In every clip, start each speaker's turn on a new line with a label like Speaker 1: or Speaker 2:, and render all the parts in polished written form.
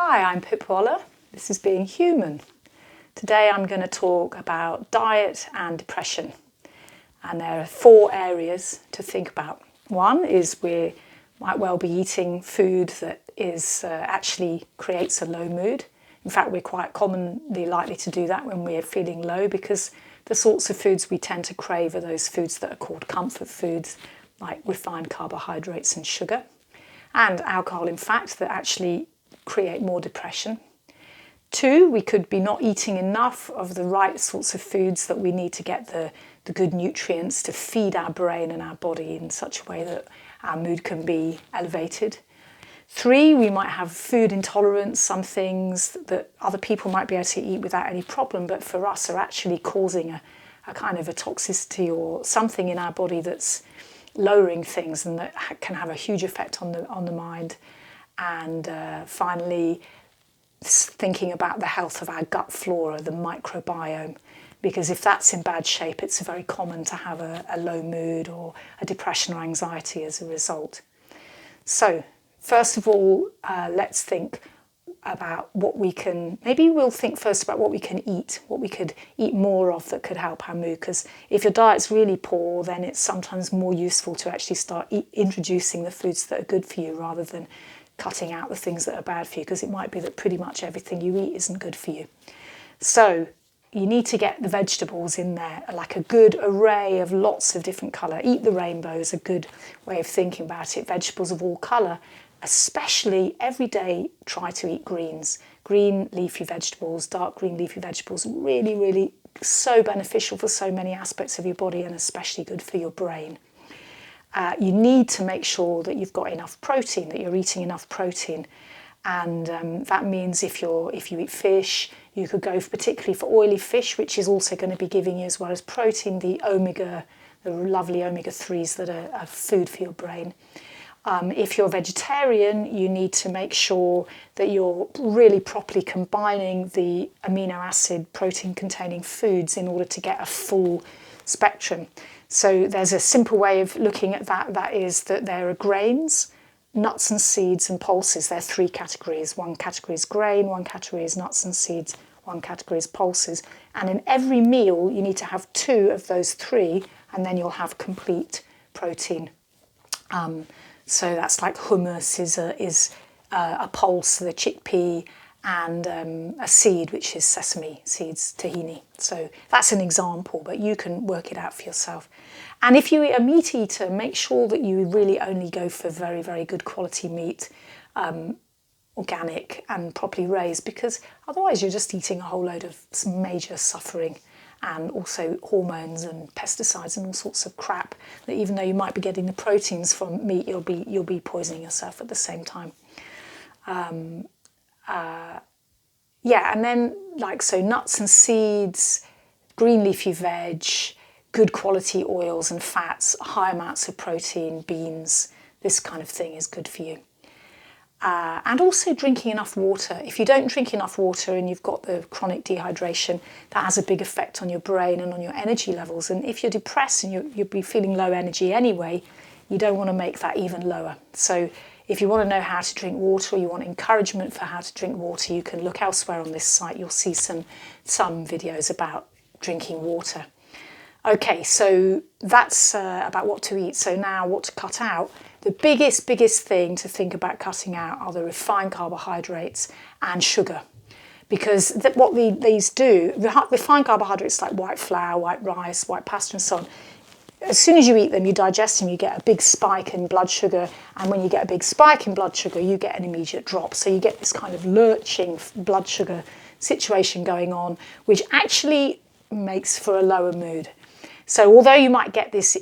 Speaker 1: Hi, I'm Pip Waller. This is Being Human. Today I'm going to talk about diet and depression. And there are 4 areas to think about. One is we might well be eating food that is actually creates a low mood. In fact, we're quite commonly likely to do that when we're feeling low, because the sorts of foods we tend to crave are those foods that are called comfort foods, like refined carbohydrates and sugar, and alcohol, in fact, that actually create more depression. 2, we could be not eating enough of the right sorts of foods that we need to get the good nutrients to feed our brain and our body in such a way that our mood can be elevated. 3, we might have food intolerance, some things that other people might be able to eat without any problem, but for us are actually causing a kind of a toxicity or something in our body that's lowering things and that can have a huge effect on the mind. And finally, thinking about the health of our gut flora, the microbiome, because if that's in bad shape, it's very common to have a low mood or a depression or anxiety as a result. So, first of all, let's think about what we can, maybe we'll think first about what we can eat, what we could eat more of that could help our mood, because if your diet's really poor, then it's sometimes more useful to actually start introducing the foods that are good for you rather than cutting out the things that are bad for you, because it might be that pretty much everything you eat isn't good for you. So you need to get the vegetables in there, like a good array of lots of different colour. Eat the rainbow is a good way of thinking about it. Vegetables of all colour, especially every day try to eat greens. Green leafy vegetables, dark green leafy vegetables, really, really so beneficial for so many aspects of your body and especially good for your brain. You need to make sure that you've got enough protein, that you're eating enough protein. And that means if you eat fish, you could go particularly for oily fish, which is also going to be giving you, as well as protein, the lovely omega-3s that are food for your brain. If you're vegetarian, you need to make sure that you're really properly combining the amino acid protein containing foods in order to get a full spectrum. So there's a simple way of looking at that. That is that there are grains, nuts and seeds, and pulses. There are 3 categories. One category is grain, one category is nuts and seeds, one category is pulses. And in every meal, you need to have 2 of those 3, and then you'll have complete protein. So that's like hummus is a pulse, the chickpea, and a seed, which is sesame seeds, tahini. So that's an example, but you can work it out for yourself. And if you're a meat eater, make sure that you really only go for very, very good quality meat, organic and properly raised, because otherwise you're just eating a whole load of major suffering and also hormones and pesticides and all sorts of crap that, even though you might be getting the proteins from meat, you'll be poisoning yourself at the same time. And then nuts and seeds, green leafy veg, good quality oils and fats, high amounts of protein, beans, this kind of thing is good for you. And also drinking enough water. If you don't drink enough water and you've got the chronic dehydration, that has a big effect on your brain and on your energy levels. And if you're depressed and you'll be feeling low energy anyway, you don't want to make that even lower. So if you want to know how to drink water, or you want encouragement for how to drink water, you can look elsewhere on this site. You'll see some videos about drinking water. Okay, so that's about what to eat. So now what to cut out. The biggest thing to think about cutting out are the refined carbohydrates and sugar. Because what these do, refined carbohydrates like white flour, white rice, white pasta and so on, as soon as you eat them, you digest them, you get a big spike in blood sugar. And when you get a big spike in blood sugar, you get an immediate drop. So you get this kind of lurching blood sugar situation going on, which actually makes for a lower mood. So although you might get this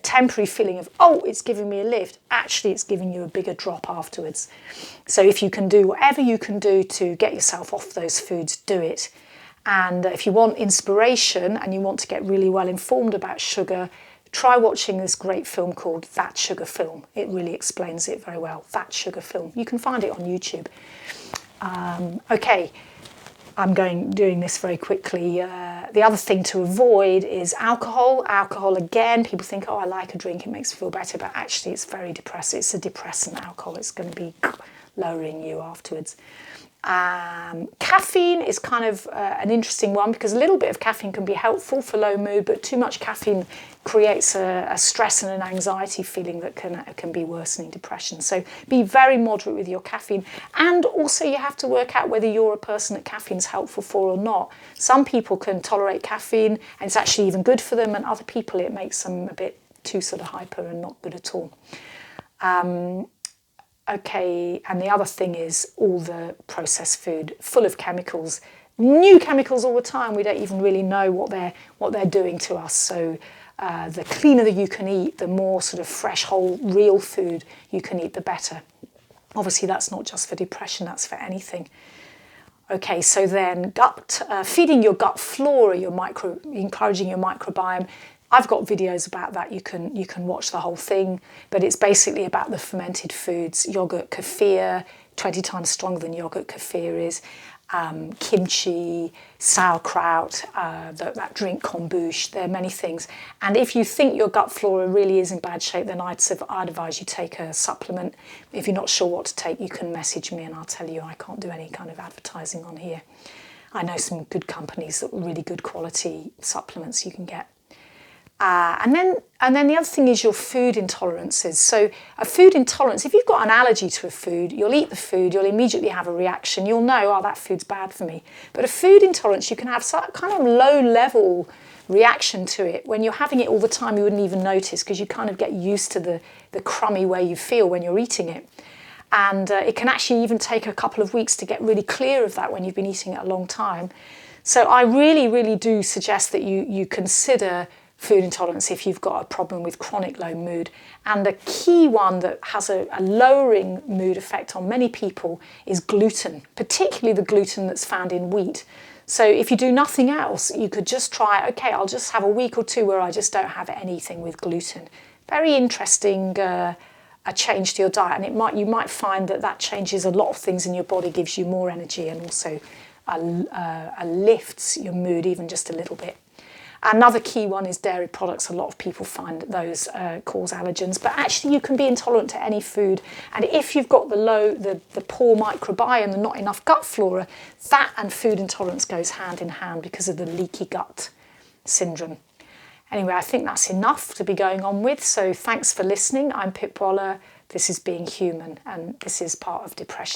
Speaker 1: temporary feeling of, oh, it's giving me a lift, actually it's giving you a bigger drop afterwards. So if you can do whatever you can do to get yourself off those foods, do it. And if you want inspiration and you want to get really well informed about sugar, try watching this great film called That Sugar Film. It really explains it very well. That Sugar Film. You can find it on YouTube. Okay. I'm doing this very quickly. The other thing to avoid is alcohol. Alcohol, again, people think, oh, I like a drink, it makes me feel better, but actually it's very depressing. It's a depressant alcohol. It's going to be lowering you afterwards. Caffeine is kind of an interesting one because a little bit of caffeine can be helpful for low mood, but too much caffeine creates a stress and an anxiety feeling that can be worsening depression. So be very moderate with your caffeine. And also you have to work out whether you're a person that caffeine's helpful for or not. Some people can tolerate caffeine and it's actually even good for them, and other people it makes them a bit too sort of hyper and not good at all. Okay, and the other thing is all the processed food, full of chemicals, new chemicals all the time. We don't even really know what they're doing to us. So the cleaner that you can eat, the more sort of fresh, whole, real food you can eat, the better. Obviously, that's not just for depression, that's for anything. Okay, so then feeding your gut flora, encouraging your microbiome. I've got videos about that. You can watch the whole thing, but it's basically about the fermented foods, yogurt, kefir, 20 times stronger than yogurt kefir is, kimchi, sauerkraut, that drink kombucha. There are many things. And if you think your gut flora really is in bad shape, then I'd advise you take a supplement. If you're not sure what to take, you can message me and I'll tell you. I can't do any kind of advertising on here. I know some good companies that really good quality supplements you can get. And then the other thing is your food intolerances. So a food intolerance, if you've got an allergy to a food, you'll eat the food, you'll immediately have a reaction. You'll know, oh, that food's bad for me. But a food intolerance, you can have some kind of low-level reaction to it. When you're having it all the time, you wouldn't even notice because you kind of get used to the crummy way you feel when you're eating it. And it can actually even take a couple of weeks to get really clear of that when you've been eating it a long time. So I really, really do suggest that you consider food intolerance if you've got a problem with chronic low mood. And a key one that has a lowering mood effect on many people is gluten, particularly the gluten that's found in wheat. So if you do nothing else, you could just try, okay, I'll just have a week or two where I just don't have anything with gluten. Very interesting a change to your diet, and you might find that changes a lot of things in your body, gives you more energy, and also lifts your mood even just a little bit. Another key one is dairy products. A lot of people find that those cause allergens, but actually you can be intolerant to any food. And if you've got the poor microbiome and not enough gut flora, that and food intolerance goes hand in hand because of the leaky gut syndrome. Anyway, I think that's enough to be going on with. So thanks for listening. I'm Pip Waller. This is Being Human, and this is part of depression.